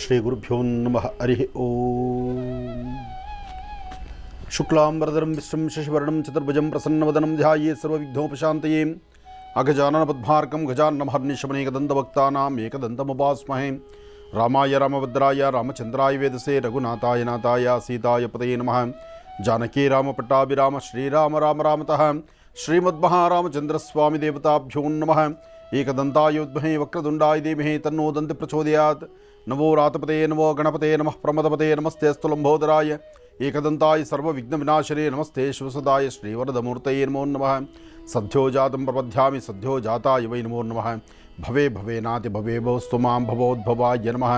ಶ್ರೀ ಗುರುಭ್ಯೋ ನಮಃ. ಹರಿ ಓಂ. ಶುಕ್ಲಾಂಬರಧರಂ ವಿಷ್ಣುಂ ಶಶಿವರ್ಣಂ ಚತುರ್ಭುಜಂ ಪ್ರಸನ್ನವದನಂ ಧ್ಯಾಯೇತ್ ಸರ್ವವಿಘ್ನೋಪಶಾಂತಯೇ. ಅಗಜಾನನ ಪದ್ಮಾರ್ಕಂ ಗಜಾನ್ನಮಹರ್ನಿಶಮನೇಕದಂತಭಕ್ತಾನಾಂ ಏಕದಂತಮುಪಾಸ್ಮಹೇ. ರಾಮಾಯ ರಾಮಭದ್ರಾಯ ರಾಮಚಂದ್ರಾಯ ವೇದಸೇ ರಘುನಾಥಾಯ ನಾಥಾಯ ಸೀತಾಯ ಪತಯೇ ನಮಃ. ಜಾನಕೀ ರಾಮಪಟ್ಟಾಭಿರಾಮ ಶ್ರೀರಾಮ ರಾಮ ರಾಮತಃ ಶ್ರೀಮದ್ಮಹಾರಾಮಚಂದ್ರಸ್ವಾಮಿ ದೇವತಾಭ್ಯೋ ನಮಃ. ಏಕದಂತಾಯ ವಿದ್ಮಹೇ ವಕ್ರತುಂಡಾಯ ಧೀಮಹಿ ತನ್ನೋ ದಂತಿ ಪ್ರಚೋದಯಾತ್. ನಮೋ ರಾತಪತೆ ನಮೋ ಗಣಪತೆ ನಮಃ ಪ್ರಮದಪತೆ ನಮಸ್ತೆ ಸ್ತುಲಂಬೋದರಾಯ ಏಕದಂತಾಯ ಸರ್ವವಿಘ್ನವಿನಾಶನೇ ನಮಸ್ತೆ ಶಿವಸದಾಯ ಶ್ರೀವರದಮೂರ್ತಯೇ ನಮೋ ನಮಃ. ಸದ್ಯೋ ಜಾತಂ ಪ್ರಪದ್ಯಾಮಿ ಸದ್ಯೋ ಜಾತಾಯ ವೈ ನಮೋ ನಮಃ. ಭವೇ ಭವೇನಾತಿ ಭವೇ ಭವಸ್ತು ಮಾಂ ಭವೋದ್ಭವಾಯ ನಮಃ.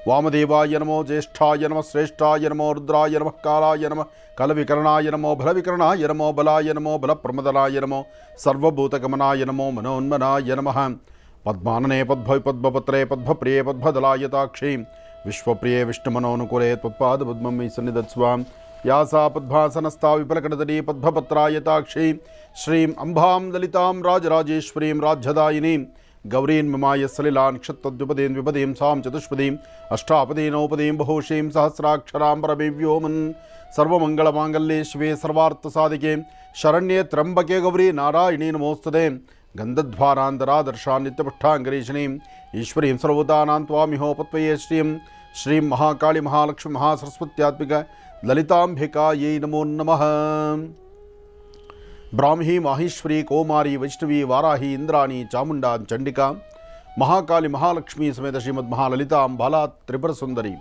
ವಾಮದೇವಾಯ ನಮೋ ಜ್ಯೇಷ್ಠಾಯ ನಮಃ ಶ್ರೇಷ್ಠಾಯ ನಮೋ ರುದ್ರಾಯ ನಮಃ ಕಾಲಾಯ ನಮಃ ಕಲವಿಕರಣಾಯ ನಮೋ ಬಲವಿಕರಣಾಯ ನಮೋ ಬಲಾಯ ನಮೋ ಬಲಪ್ರಮದನಾಯ ನಮೋ ಸರ್ವಭೂತಗಮನಾಯ ನಮೋ ಮನೋನ್ಮನಾಯ ನಮಃ. ಪದ್ಮಾನನೆ ಪದ್ಮಪತ್ರೇ ಪದ್ಮಪ್ರಿಯೇ ಪದ್ಮದಲಾಯತಾಕ್ಷಿ ವಿಶ್ವಪ್ರಿಯೇ ವಿಷ್ಣುಮನೋನುಕೂಲೆ ತ್ವತ್ಪಾದ ಪದ್ಮಮಿ ಸನ್ನಿಧತ್ಸ್ವಾಂ. ಯಾಸಾ ಪದ್ಮಾಸನಸ್ಥಾ ವಿಫಲಕಟತಟೀ ಪದ್ಮಪತ್ರಾಯತಾಕ್ಷಿ ಶ್ರೀಂ ಅಂಬಾಂ ಲಲಿತಾಂ ರಾಜರಾಜೇಶ್ವರೀಂ ರಾಜ್ಯದಾಯಿನೀಂ ಗೌರೀನ್ ಮಿಮಾಯ ಸಲಿಲಾನ್ ಕ್ಷತ್ತದ್ವಿಪದೀಂ ವಿಪದೀಂ ಸಾಂ ಚತುಷ್ಪದೀಂ ಅಷ್ಟಾಪದೀನೋಪದೀಂ ಬಹುಶೀಂ ಸಹಸ್ರಾಕ್ಷರಾಂ ಪರಮೇವ್ಯೋಮನ್. ಸರ್ವಮಂಗಳಮಾಂಗಲ್ಯೆ ಶಿವೆ ಸರ್ವಾರ್ಥಸಾಧಿಕೆ ಶರಣ್ಯೆ ತ್ರ್ಯಂಬಕೆ ಗೌರಿ ನಾರಾಯಣೀ ನಮೋಸ್ತುತೆ. ಗಂಧಧ್ವಾರಾಂತರಾದರ್ಶಾನ್ ನಿತ್ಯಪುಷ್ಟಾಂಗರೀಷಣೀಂ ಈಶ್ವರೀಂ ಸರ್ವದಾನಾಂ ತ್ವಾಮಿಹೋಪತ್ವಯೇ ಶ್ರೀಂ. ಶ್ರೀಂ ಮಹಾಕಾಳಿ ಮಹಾಲಕ್ಷ್ಮಿ ಮಹಾಸರಸ್ವತ್ಯಾತ್ಮಿಕ ಲಲಿತಾಂಬಿಕಾಯೈ ನಮೋ ನಮಃ. ಬ್ರಾಹ್ಮೀ ಮಾಹೇಶ್ವರಿ ಕೌಮಾರಿ ವೈಷ್ಣವಿ ವಾರಾಹಿ ಇಂದ್ರಾಣಿ ಚಾಮುಂಡಾ ಚಂಡಿಕಾ ಮಹಾಕಾಳಿ ಮಹಾಲಕ್ಷ್ಮಿ ಸಮೇತ ಶ್ರೀಮದ್ ಮಹಾಲಲಿತಾಂ ಬಾಲಾ ತ್ರಿಪುರ ಸುಂದರಿ.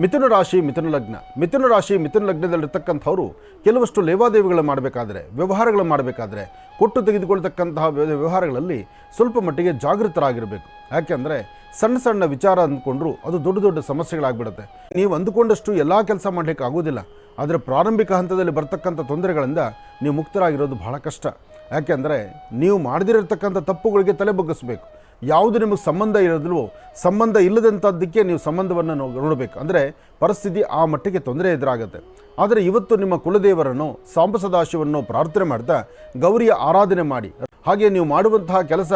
ಮಿಥುನ ರಾಶಿ ಮಿಥುನ ಲಗ್ನ. ಮಿಥುನ ರಾಶಿ ಮಿಥುನ ಲಗ್ನದಲ್ಲಿರ್ತಕ್ಕಂಥವರು ಕೆಲವಷ್ಟು ಲೇವಾದೇವಿಗಳು ಮಾಡಬೇಕಾದ್ರೆ, ವ್ಯವಹಾರಗಳು ಮಾಡಬೇಕಾದ್ರೆ, ಕೊಟ್ಟು ತೆಗೆದುಕೊಳ್ತಕ್ಕಂತಹ ವ್ಯವಹಾರಗಳಲ್ಲಿ ಸ್ವಲ್ಪ ಮಟ್ಟಿಗೆ ಜಾಗೃತರಾಗಿರಬೇಕು. ಯಾಕೆಂದರೆ ಸಣ್ಣ ಸಣ್ಣ ವಿಚಾರ ಅಂದ್ಕೊಂಡ್ರು ಅದು ದೊಡ್ಡ ದೊಡ್ಡ ಸಮಸ್ಯೆಗಳಾಗ್ಬಿಡುತ್ತೆ. ನೀವು ಅಂದುಕೊಂಡಷ್ಟು ಎಲ್ಲ ಕೆಲಸ ಮಾಡಲಿಕ್ಕೆ ಆಗೋದಿಲ್ಲ. ಆದರೆ ಪ್ರಾರಂಭಿಕ ಹಂತದಲ್ಲಿ ಬರ್ತಕ್ಕಂಥ ತೊಂದರೆಗಳಿಂದ ನೀವು ಮುಕ್ತರಾಗಿರೋದು ಬಹಳ ಕಷ್ಟ. ಯಾಕೆಂದರೆ ನೀವು ಮಾಡದಿರತಕ್ಕಂಥ ತಪ್ಪುಗಳಿಗೆ ತಲೆ ಬಗ್ಗಿಸಬೇಕು. ಯಾವುದು ನಿಮಗೆ ಸಂಬಂಧ ಇರೋದಿಲ್ವೋ, ಸಂಬಂಧ ಇಲ್ಲದಂಥದ್ದಕ್ಕೆ ನೀವು ಸಂಬಂಧವನ್ನು ನೋಡಬೇಕು. ಅಂದರೆ ಪರಿಸ್ಥಿತಿ ಆ ಮಟ್ಟಿಗೆ ತೊಂದರೆ ಎದುರಾಗುತ್ತೆ. ಆದರೆ ಇವತ್ತು ನಿಮ್ಮ ಕುಲದೇವರನ್ನು ಸಾಂಬ ಸದಾಶಿವನ್ನು ಪ್ರಾರ್ಥನೆ ಮಾಡ್ತಾ ಗೌರಿಯ ಆರಾಧನೆ ಮಾಡಿ. ಹಾಗೆ ನೀವು ಮಾಡುವಂತಹ ಕೆಲಸ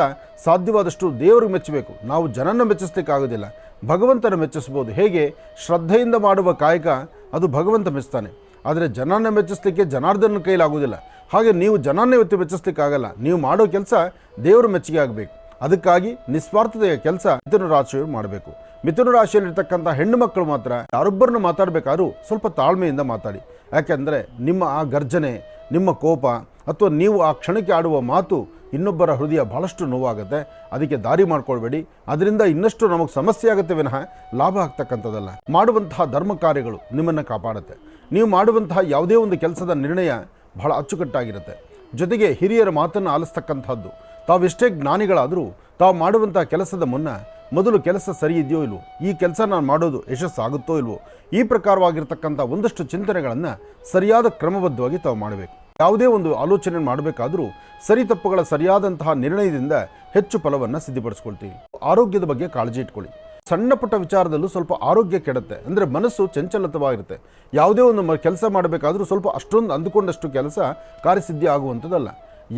ಸಾಧ್ಯವಾದಷ್ಟು ದೇವರಿಗೆ ಮೆಚ್ಚಬೇಕು. ನಾವು ಜನನ ಮೆಚ್ಚಿಸ್ಲಿಕ್ಕಾಗೋದಿಲ್ಲ, ಭಗವಂತನ ಮೆಚ್ಚಿಸ್ಬೋದು. ಹೇಗೆ ಶ್ರದ್ಧೆಯಿಂದ ಮಾಡುವ ಕಾಯಕ ಅದು ಭಗವಂತ ಮೆಚ್ತಾನೆ. ಆದರೆ ಜನನ ಮೆಚ್ಚಿಸ್ಲಿಕ್ಕೆ ಜನಾರ್ದನ ಕೈಲಾಗೋದಿಲ್ಲ. ಹಾಗೆ ನೀವು ಜನನ ಇವತ್ತು ಮೆಚ್ಚಿಸ್ಲಿಕ್ಕಾಗಲ್ಲ. ನೀವು ಮಾಡೋ ಕೆಲಸ ದೇವರ ಮೆಚ್ಚುಗೆ ಆಗಬೇಕು. ಅದಕ್ಕಾಗಿ ನಿಸ್ವಾರ್ಥತೆಯ ಕೆಲಸ ಮಿಥುನ ರಾಶಿಯವರು ಮಾಡಬೇಕು. ಮಿಥುನ ರಾಶಿಯಲ್ಲಿರ್ತಕ್ಕಂಥ ಹೆಣ್ಣು ಮಕ್ಕಳು ಮಾತ್ರ ಯಾರೊಬ್ಬರನ್ನು ಮಾತಾಡಬೇಕಾದ್ರೂ ಸ್ವಲ್ಪ ತಾಳ್ಮೆಯಿಂದ ಮಾತಾಡಿ. ಯಾಕೆಂದರೆ ನಿಮ್ಮ ಆ ಗರ್ಜನೆ, ನಿಮ್ಮ ಕೋಪ ಅಥವಾ ನೀವು ಆ ಕ್ಷಣಕ್ಕೆ ಆಡುವ ಮಾತು ಇನ್ನೊಬ್ಬರ ಹೃದಯ ಬಹಳಷ್ಟು ನೋವಾಗುತ್ತೆ. ಅದಕ್ಕೆ ದಾರಿ ಮಾಡ್ಕೊಳ್ಬೇಡಿ. ಅದರಿಂದ ಇನ್ನಷ್ಟು ನಮಗೆ ಸಮಸ್ಯೆ ಆಗುತ್ತೆ ವಿನಃ ಲಾಭ ಆಗ್ತಕ್ಕಂಥದ್ದಲ್ಲ. ಮಾಡುವಂತಹ ಧರ್ಮ ಕಾರ್ಯಗಳು ನಿಮ್ಮನ್ನು ಕಾಪಾಡುತ್ತೆ. ನೀವು ಮಾಡುವಂತಹ ಯಾವುದೇ ಒಂದು ಕೆಲಸದ ನಿರ್ಣಯ ಬಹಳ ಅಚ್ಚುಕಟ್ಟಾಗಿರುತ್ತೆ. ಜೊತೆಗೆ ಹಿರಿಯರ ಮಾತನ್ನು ಆಲಿಸ್ತಕ್ಕಂಥದ್ದು. ತಾವೆಷ್ಟೇ ಜ್ಞಾನಿಗಳಾದರೂ ತಾವು ಮಾಡುವಂಥ ಕೆಲಸದ ಮೊದಲು ಕೆಲಸ ಸರಿ ಇದೆಯೋ ಇಲ್ವೋ, ಈ ಕೆಲಸ ನಾನು ಮಾಡೋದು ಯಶಸ್ಸಾಗುತ್ತೋ ಇಲ್ವೋ, ಈ ಪ್ರಕಾರವಾಗಿರ್ತಕ್ಕಂಥ ಒಂದಷ್ಟು ಚಿಂತನೆಗಳನ್ನು ಸರಿಯಾದ ಕ್ರಮಬದ್ಧವಾಗಿ ತಾವು ಮಾಡಬೇಕು. ಯಾವುದೇ ಒಂದು ಆಲೋಚನೆ ಮಾಡಬೇಕಾದರೂ ಸರಿ ತಪ್ಪುಗಳ ಸರಿಯಾದಂತಹ ನಿರ್ಣಯದಿಂದ ಹೆಚ್ಚು ಫಲವನ್ನು ಸಿದ್ಧಪಡಿಸ್ಕೊಳ್ತೀವಿ. ಆರೋಗ್ಯದ ಬಗ್ಗೆ ಕಾಳಜಿ ಇಟ್ಕೊಳ್ಳಿ. ಸಣ್ಣ ಪುಟ್ಟ ವಿಚಾರದಲ್ಲೂ ಸ್ವಲ್ಪ ಆರೋಗ್ಯ ಕೆಡುತ್ತೆ. ಅಂದರೆ ಮನಸ್ಸು ಚಂಚಲತವಾಗಿರುತ್ತೆ. ಯಾವುದೇ ಒಂದು ಕೆಲಸ ಮಾಡಬೇಕಾದ್ರೂ ಸ್ವಲ್ಪ ಅಷ್ಟೊಂದು ಅಂದುಕೊಂಡಷ್ಟು ಕೆಲಸ ಕಾರ್ಯಸಿದ್ಧಿ ಆಗುವಂಥದ್ದಲ್ಲ.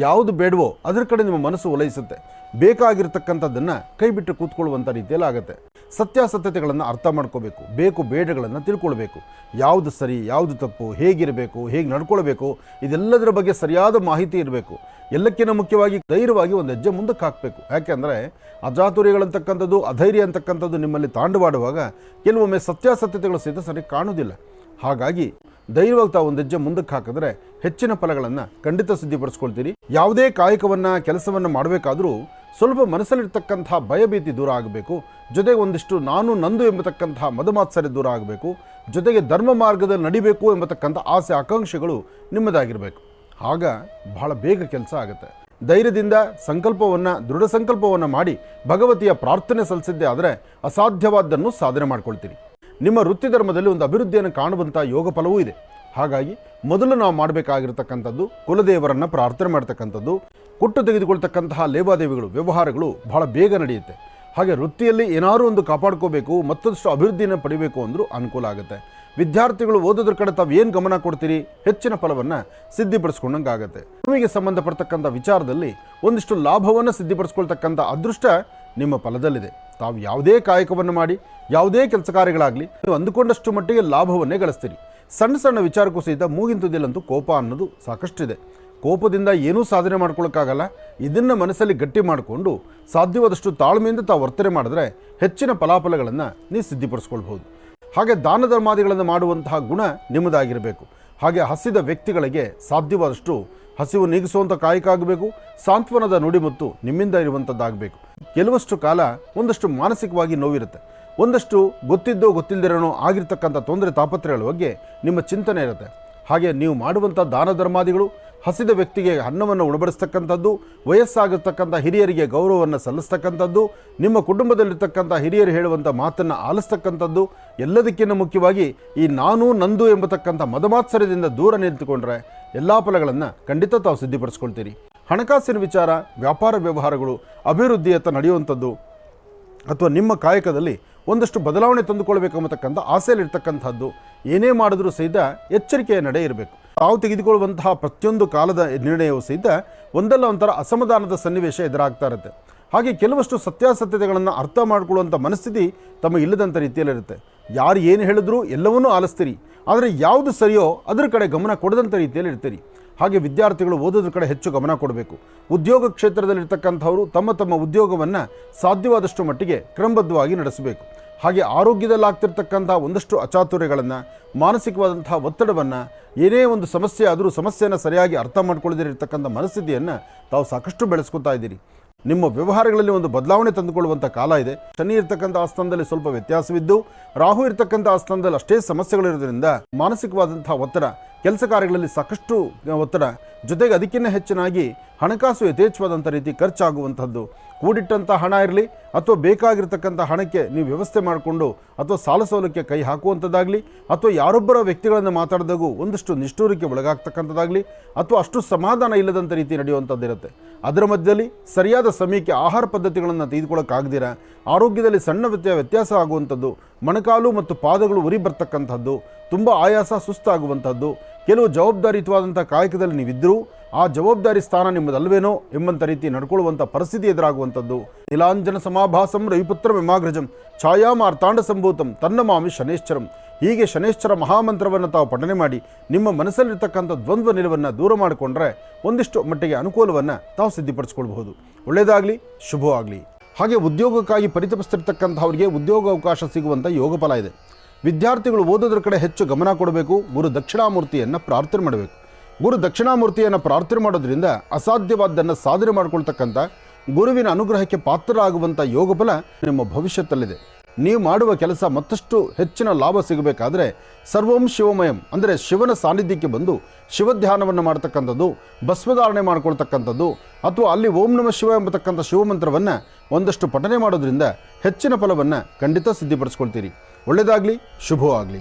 ಯಾವುದು ಬೇಡವೋ ಅದರ ಕಡೆ ನಿಮ್ಮ ಮನಸ್ಸು ಒಲಯಿಸುತ್ತೆ. ಬೇಕಾಗಿರ್ತಕ್ಕಂಥದ್ದನ್ನು ಕೈ ಬಿಟ್ಟು ಕೂತ್ಕೊಳ್ಳುವಂಥ ರೀತಿಯಲ್ಲಿ ಆಗುತ್ತೆ. ಸತ್ಯಾಸತ್ಯತೆಗಳನ್ನು ಅರ್ಥ ಮಾಡ್ಕೋಬೇಕು. ಬೇಕು ಬೇಡಗಳನ್ನು ತಿಳ್ಕೊಳ್ಬೇಕು. ಯಾವುದು ಸರಿ, ಯಾವುದು ತಪ್ಪು, ಹೇಗಿರಬೇಕು, ಹೇಗೆ ನಡ್ಕೊಳ್ಬೇಕು, ಇದೆಲ್ಲದರ ಬಗ್ಗೆ ಸರಿಯಾದ ಮಾಹಿತಿ ಇರಬೇಕು. ಎಲ್ಲಕ್ಕಿಂತ ಮುಖ್ಯವಾಗಿ ಧೈರ್ಯವಾಗಿ ಒಂದು ಹೆಜ್ಜೆ ಮುಂದಕ್ಕೆ ಹಾಕಬೇಕು. ಯಾಕೆಂದರೆ ಅಚಾತುರ್ಯಗಳಂತಕ್ಕಂಥದ್ದು, ಅಧೈರ್ಯ ಅಂತಕ್ಕಂಥದ್ದು ನಿಮ್ಮಲ್ಲಿ ತಾಂಡವಾಡುವಾಗ ಕೆಲವೊಮ್ಮೆ ಸತ್ಯಾಸತ್ಯತೆಗಳು ಸಹಿತ ಸರಿ ಕಾಣುವುದಿಲ್ಲ. ಹಾಗಾಗಿ ಧೈರ್ಯವಾಗಿ ತಾವು ಒಂದು ಹೆಜ್ಜೆ ಮುಂದಕ್ಕೆ ಹಾಕಿದ್ರೆ ಹೆಚ್ಚಿನ ಫಲಗಳನ್ನು ಖಂಡಿತ ಸಿದ್ಧಪಡಿಸ್ಕೊಳ್ತೀರಿ. ಯಾವುದೇ ಕಾಯಕವನ್ನು ಕೆಲಸವನ್ನು ಮಾಡಬೇಕಾದ್ರೂ ಸ್ವಲ್ಪ ಮನಸ್ಸಲ್ಲಿರ್ತಕ್ಕಂತಹ ಭಯಭೀತಿ ದೂರ ಆಗಬೇಕು. ಜೊತೆಗೆ ಒಂದಿಷ್ಟು ನಾನು ನಂದು ಎಂಬತಕ್ಕಂತಹ ಮದಮಾತ್ಸರ್ಯ ದೂರ ಆಗಬೇಕು. ಜೊತೆಗೆ ಧರ್ಮ ಮಾರ್ಗದಲ್ಲಿ ನಡಿಬೇಕು ಎಂಬತಕ್ಕಂಥ ಆಸೆ ಆಕಾಂಕ್ಷೆಗಳು ನಿಮ್ಮದಾಗಿರಬೇಕು. ಆಗ ಬಹಳ ಬೇಗ ಕೆಲಸ ಆಗುತ್ತೆ. ಧೈರ್ಯದಿಂದ ದೃಢ ಸಂಕಲ್ಪವನ್ನು ಮಾಡಿ ಭಗವತಿಯ ಪ್ರಾರ್ಥನೆ ಸಲ್ಲಿಸಿದ್ದೇ ಆದರೆ ಅಸಾಧ್ಯವಾದ್ದನ್ನು ಸಾಧನೆ ಮಾಡ್ಕೊಳ್ತೀರಿ. ನಿಮ್ಮ ವೃತ್ತಿ ಧರ್ಮದಲ್ಲಿ ಒಂದು ಅಭಿವೃದ್ಧಿಯನ್ನು ಕಾಣುವಂಥ ಯೋಗ ಫಲವೂ ಇದೆ. ಹಾಗಾಗಿ ಮೊದಲು ನಾವು ಮಾಡಬೇಕಾಗಿರ್ತಕ್ಕಂಥದ್ದು ಕುಲದೇವರನ್ನು ಪ್ರಾರ್ಥನೆ ಮಾಡ್ತಕ್ಕಂಥದ್ದು. ಕೊಟ್ಟು ತೆಗೆದುಕೊಳ್ತಕ್ಕಂತಹ ಲೇವಾದೇವಿಗಳು, ವ್ಯವಹಾರಗಳು ಬಹಳ ಬೇಗ ನಡೆಯುತ್ತೆ. ಹಾಗೆ ವೃತ್ತಿಯಲ್ಲಿ ಏನಾದರೂ ಒಂದು ಕಾಪಾಡ್ಕೋಬೇಕು, ಮತ್ತಷ್ಟು ಅಭಿವೃದ್ಧಿಯನ್ನು ಪಡಿಬೇಕು ಅಂದರೂ ಅನುಕೂಲ ಆಗುತ್ತೆ. ವಿದ್ಯಾರ್ಥಿಗಳು ಓದೋದ್ರ ಕಡೆ ತಾವು ಏನು ಗಮನ ಕೊಡ್ತೀರಿ, ಹೆಚ್ಚಿನ ಫಲವನ್ನು ಸಿದ್ಧಿಪಡಿಸ್ಕೊಂಡಂಗೆ ಆಗುತ್ತೆ. ಭೂಮಿಗೆ ಸಂಬಂಧಪಡ್ತಕ್ಕಂಥ ವಿಚಾರದಲ್ಲಿ ಒಂದಿಷ್ಟು ಲಾಭವನ್ನು ಸಿದ್ಧಿಪಡಿಸ್ಕೊಳ್ತಕ್ಕಂಥ ಅದೃಷ್ಟ ನಿಮ್ಮ ಫಲದಲ್ಲಿದೆ. ತಾವು ಯಾವುದೇ ಕಾಯಕವನ್ನು ಮಾಡಿ, ಯಾವುದೇ ಕೆಲಸ ಕಾರ್ಯಗಳಾಗಲಿ, ನೀವು ಅಂದುಕೊಂಡಷ್ಟು ಮಟ್ಟಿಗೆ ಲಾಭವನ್ನೇ ಗಳಿಸ್ತೀರಿ. ಸಣ್ಣ ಸಣ್ಣ ವಿಚಾರಕ್ಕೂ ಸಹಿತ ಮೂಗಿನ ತುದಿಯಲ್ಲಂತೂ ಕೋಪ ಅನ್ನೋದು ಸಾಕಷ್ಟಿದೆ. ಕೋಪದಿಂದ ಏನೂ ಸಾಧನೆ ಮಾಡ್ಕೊಳ್ಳೋಕ್ಕಾಗಲ್ಲ. ಇದನ್ನು ಮನಸ್ಸಲ್ಲಿ ಗಟ್ಟಿ ಮಾಡಿಕೊಂಡು ಸಾಧ್ಯವಾದಷ್ಟು ತಾಳ್ಮೆಯಿಂದ ತಾವು ವರ್ತನೆ ಮಾಡಿದ್ರೆ ಹೆಚ್ಚಿನ ಫಲಾಫಲಗಳನ್ನು ನೀವು ಸಿದ್ಧಿಪಡಿಸ್ಕೊಳ್ಬಹುದು. ಹಾಗೆ ದಾನ ಧರ್ಮಾದಿಗಳನ್ನು ಮಾಡುವಂತಹ ಗುಣ ನಿಮ್ಮದಾಗಿರಬೇಕು. ಹಾಗೆ ಹಸಿದ ವ್ಯಕ್ತಿಗಳಿಗೆ ಸಾಧ್ಯವಾದಷ್ಟು ಹಸಿವು ನೀಗಿಸುವಂಥ ಕಾಯಕ ಆಗಬೇಕು. ಸಾಂತ್ವನದ ನುಡಿಮುತ್ತು ನಿಮ್ಮಿಂದ ಇರುವಂಥದ್ದಾಗಬೇಕು. ಕೆಲವಷ್ಟು ಕಾಲ ಒಂದಷ್ಟು ಮಾನಸಿಕವಾಗಿ ನೋವಿರುತ್ತೆ, ಒಂದಷ್ಟು ಗೊತ್ತಿದ್ದೋ ಗೊತ್ತಿಲ್ಲದಿರೋನೋ ಆಗಿರ್ತಕ್ಕಂಥ ತೊಂದರೆ ತಾಪತ್ರೆಗಳ ಬಗ್ಗೆ ನಿಮ್ಮ ಚಿಂತನೆ ಇರುತ್ತೆ. ಹಾಗೆ ನೀವು ಮಾಡುವಂಥ ದಾನ ಧರ್ಮಾದಿಗಳು ಹಸಿದ ವ್ಯಕ್ತಿಗೆ ಅನ್ನವನ್ನು ಉಣಬಡಿಸ್ತಕ್ಕಂಥದ್ದು, ವಯಸ್ಸಾಗಿರ್ತಕ್ಕಂಥ ಹಿರಿಯರಿಗೆ ಗೌರವವನ್ನು ಸಲ್ಲಿಸ್ತಕ್ಕಂಥದ್ದು, ನಿಮ್ಮ ಕುಟುಂಬದಲ್ಲಿರ್ತಕ್ಕಂಥ ಹಿರಿಯರು ಹೇಳುವಂಥ ಮಾತನ್ನು ಆಲಿಸ್ತಕ್ಕಂಥದ್ದು, ಎಲ್ಲದಕ್ಕಿಂತ ಮುಖ್ಯವಾಗಿ ಈ ನಾನು ನಂದು ಎಂಬತಕ್ಕಂಥ ಮದಮಾತ್ಸರ್ಯದಿಂದ ದೂರ ನಿಂತುಕೊಂಡ್ರೆ ಎಲ್ಲ ಫಲಗಳನ್ನು ಖಂಡಿತ ತಾವು ಸಿದ್ಧಿಪಡಿಸ್ಕೊಳ್ತೀರಿ. ಹಣಕಾಸಿನ ವಿಚಾರ, ವ್ಯಾಪಾರ ವ್ಯವಹಾರಗಳು ಅಭಿವೃದ್ಧಿಯತ್ತ ನಡೆಯುವಂಥದ್ದು ಅಥವಾ ನಿಮ್ಮ ಕಾಯಕದಲ್ಲಿ ಒಂದಷ್ಟು ಬದಲಾವಣೆ ತಂದುಕೊಳ್ಬೇಕೆಂಬತಕ್ಕಂಥ ಆಸೆಯಲ್ಲಿರ್ತಕ್ಕಂಥದ್ದು, ಏನೇ ಮಾಡಿದ್ರೂ ಸಹಿತ ಎಚ್ಚರಿಕೆಯ ನಡೆ ಇರಬೇಕು. ತಾವು ತೆಗೆದುಕೊಳ್ಳುವಂತಹ ಪ್ರತಿಯೊಂದು ಕಾಲದ ನಿರ್ಣಯವೂ ಸಹಿತ ಒಂದಲ್ಲ ಒಂಥರ ಅಸಮಾಧಾನದ ಸನ್ನಿವೇಶ ಎದುರಾಗ್ತಾ ಇರುತ್ತೆ. ಹಾಗೆ ಕೆಲವಷ್ಟು ಸತ್ಯಾಸತ್ಯತೆಗಳನ್ನು ಅರ್ಥ ಮಾಡಿಕೊಳ್ಳುವಂಥ ಮನಸ್ಥಿತಿ ತಮಗೆ ಇಲ್ಲದಂಥ ರೀತಿಯಲ್ಲಿರುತ್ತೆ. ಯಾರು ಏನು ಹೇಳಿದ್ರೂ ಎಲ್ಲವನ್ನೂ ಆಲಿಸ್ತೀರಿ, ಆದರೆ ಯಾವುದು ಸರಿಯೋ ಅದರ ಕಡೆ ಗಮನ ಕೊಡದಂಥ ರೀತಿಯಲ್ಲಿ ಇರ್ತೀರಿ. ಹಾಗೆ ವಿದ್ಯಾರ್ಥಿಗಳು ಓದೋದ್ರ ಕಡೆ ಹೆಚ್ಚು ಗಮನ ಕೊಡಬೇಕು. ಉದ್ಯೋಗ ಕ್ಷೇತ್ರದಲ್ಲಿರ್ತಕ್ಕಂಥವರು ತಮ್ಮ ತಮ್ಮ ಉದ್ಯೋಗವನ್ನು ಸಾಧ್ಯವಾದಷ್ಟು ಮಟ್ಟಿಗೆ ಕ್ರಮಬದ್ಧವಾಗಿ ನಡೆಸಬೇಕು. ಹಾಗೆ ಆರೋಗ್ಯದಲ್ಲಾಗ್ತಿರ್ತಕ್ಕಂಥ ಒಂದಷ್ಟು ಅಚಾತುರ್ಯಗಳನ್ನು, ಮಾನಸಿಕವಾದಂಥ ಒತ್ತಡವನ್ನು, ಏನೇ ಒಂದು ಸಮಸ್ಯೆ ಆದರೂ ಸಮಸ್ಯೆಯನ್ನು ಸರಿಯಾಗಿ ಅರ್ಥ ಮಾಡ್ಕೊಳ್ಳದಿರತಕ್ಕಂಥ ಮನಸ್ಥಿತಿಯನ್ನು ತಾವು ಸಾಕಷ್ಟು ಬೆಳೆಸ್ಕೊತಾ ಇದ್ದೀರಿ. ನಿಮ್ಮ ವ್ಯವಹಾರಗಳಲ್ಲಿ ಒಂದು ಬದಲಾವಣೆ ತಂದುಕೊಳ್ಳುವಂಥ ಕಾಲ ಇದೆ. ಶನಿ ಇರ್ತಕ್ಕಂಥ ಆಸ್ಥಾನದಲ್ಲಿ ಸ್ವಲ್ಪ ವ್ಯತ್ಯಾಸವಿದ್ದು, ರಾಹು ಇರ್ತಕ್ಕಂಥ ಆಸ್ಥಾನದಲ್ಲಿ ಅಷ್ಟೇ ಸಮಸ್ಯೆಗಳಿರೋದ್ರಿಂದ ಮಾನಸಿಕವಾದಂಥ ಒತ್ತಡ, ಕೆಲಸ ಕಾರ್ಯಗಳಲ್ಲಿ ಸಾಕಷ್ಟು ಒತ್ತಡ, ಜೊತೆಗೆ ಅದಕ್ಕಿಂತ ಹೆಚ್ಚಿನಾಗಿ ಹಣಕಾಸು ಯಥೇಚ್ಛವಾದಂಥ ರೀತಿ ಖರ್ಚಾಗುವಂಥದ್ದು. ಕೂಡಿಟ್ಟಂಥ ಹಣ ಇರಲಿ ಅಥವಾ ಬೇಕಾಗಿರ್ತಕ್ಕಂಥ ಹಣಕ್ಕೆ ನೀವು ವ್ಯವಸ್ಥೆ ಮಾಡಿಕೊಂಡು ಅಥವಾ ಸಾಲ ಸೌಲಕ್ಕೆ ಕೈ ಹಾಕುವಂಥದ್ದಾಗಲಿ, ಅಥವಾ ಯಾರೊಬ್ಬರ ವ್ಯಕ್ತಿಗಳನ್ನು ಮಾತಾಡಿದಾಗೂ ಒಂದಷ್ಟು ನಿಷ್ಠೂರಕ್ಕೆ ಒಳಗಾಗ್ತಕ್ಕಂಥದ್ದಾಗಲಿ, ಅಥವಾ ಅಷ್ಟು ಸಮಾಧಾನ ಇಲ್ಲದಂಥ ರೀತಿ ನಡೆಯುವಂಥದ್ದಿರುತ್ತೆ. ಅದರ ಮಧ್ಯದಲ್ಲಿ ಸರಿಯಾದ ಸಮಯಕ್ಕೆ ಆಹಾರ ಪದ್ಧತಿಗಳನ್ನು ತೆಗೆದುಕೊಳ್ಳೋಕ್ಕಾಗದಿರ ಆರೋಗ್ಯದಲ್ಲಿ ಸಣ್ಣ ವ್ಯತ್ಯಾಸ ಆಗುವಂಥದ್ದು, ಮೊಣಕಾಲು ಮತ್ತು ಪಾದಗಳು ಉರಿ ಬರ್ತಕ್ಕಂಥದ್ದು, ತುಂಬ ಆಯಾಸ ಸುಸ್ತಾಗುವಂಥದ್ದು, ಕೆಲವು ಜವಾಬ್ದಾರಿಯುತವಾದಂಥ ಕಾಯಕದಲ್ಲಿ ನೀವಿದ್ದರೂ ಆ ಜವಾಬ್ದಾರಿ ಸ್ಥಾನ ನಿಮ್ಮದಲ್ವೇನೋ ಎಂಬಂಥ ರೀತಿ ನಡ್ಕೊಳ್ಳುವಂಥ ಪರಿಸ್ಥಿತಿ ಎದುರಾಗುವಂಥದ್ದು. ನೀಲಾಂಜನ ಸಮಾಭಾಸಂ ರವಿಪುತ್ರ ವಿಮಾಗ್ರಜಂ ಛಾಯಾಮಾರ್ತಾಂಡ ಸಂಭೂತಂ ತನ್ನಮಾಮಿ ಶನೇಶ್ವರಂ. ಹೀಗೆ ಶನೇಶ್ವರ ಮಹಾಮಂತ್ರವನ್ನು ತಾವು ಪಠನೆ ಮಾಡಿ ನಿಮ್ಮ ಮನಸ್ಸಲ್ಲಿರ್ತಕ್ಕಂಥ ದ್ವಂದ್ವ ನಿಲುವನ್ನು ದೂರ ಮಾಡಿಕೊಂಡ್ರೆ ಒಂದಿಷ್ಟು ಮಟ್ಟಿಗೆ ಅನುಕೂಲವನ್ನು ತಾವು ಸಿದ್ಧಿಪಡಿಸ್ಕೊಳ್ಬಹುದು. ಒಳ್ಳೆಯದಾಗಲಿ, ಶುಭವಾಗಲಿ. ಹಾಗೆ ಉದ್ಯೋಗಕ್ಕಾಗಿ ಪರಿತಪಿಸ್ತಿರ್ತಕ್ಕಂಥವ್ರಿಗೆ ಉದ್ಯೋಗ ಅವಕಾಶ ಸಿಗುವಂಥ ಯೋಗ ಫಲ ಇದೆ. ವಿದ್ಯಾರ್ಥಿಗಳು ಓದೋದ್ರ ಕಡೆ ಹೆಚ್ಚು ಗಮನ ಕೊಡಬೇಕು. ಗುರು ದಕ್ಷಿಣಾಮೂರ್ತಿಯನ್ನು ಪ್ರಾರ್ಥನೆ ಮಾಡಬೇಕು. ಗುರು ದಕ್ಷಿಣಾಮೂರ್ತಿಯನ್ನು ಪ್ರಾರ್ಥನೆ ಮಾಡೋದ್ರಿಂದ ಅಸಾಧ್ಯವಾದ್ದನ್ನು ಸಾಧನೆ ಮಾಡಿಕೊಳ್ತಕ್ಕಂಥ ಗುರುವಿನ ಅನುಗ್ರಹಕ್ಕೆ ಪಾತ್ರರಾಗುವಂಥ ಯೋಗ ಫಲ ನಿಮ್ಮ ಭವಿಷ್ಯತ್ತಲ್ಲಿದೆ. ನೀವು ಮಾಡುವ ಕೆಲಸ ಮತ್ತಷ್ಟು ಹೆಚ್ಚಿನ ಲಾಭ ಸಿಗಬೇಕಾದ್ರೆ ಸರ್ವಂ ಶಿವಮಯಂ ಅಂದರೆ ಶಿವನ ಸಾನ್ನಿಧ್ಯಕ್ಕೆ ಬಂದು ಶಿವಧ್ಯಾನವನ್ನು ಮಾಡ್ತಕ್ಕಂಥದ್ದು, ಭಸ್ಮಧಾರಣೆ ಮಾಡ್ಕೊಳ್ತಕ್ಕಂಥದ್ದು, ಅಥವಾ ಅಲ್ಲಿ ಓಂ ನಮಃ ಶಿವ ಎಂಬತಕ್ಕಂಥ ಶಿವಮಂತ್ರವನ್ನು ಒಂದಷ್ಟು ಪಠನೆ ಮಾಡೋದ್ರಿಂದ ಹೆಚ್ಚಿನ ಫಲವನ್ನು ಖಂಡಿತ ಸಿದ್ಧಿಪಡಿಸ್ಕೊಳ್ತೀರಿ. ಒಳ್ಳೆಯದಾಗಲಿ, ಶುಭವಾಗಲಿ.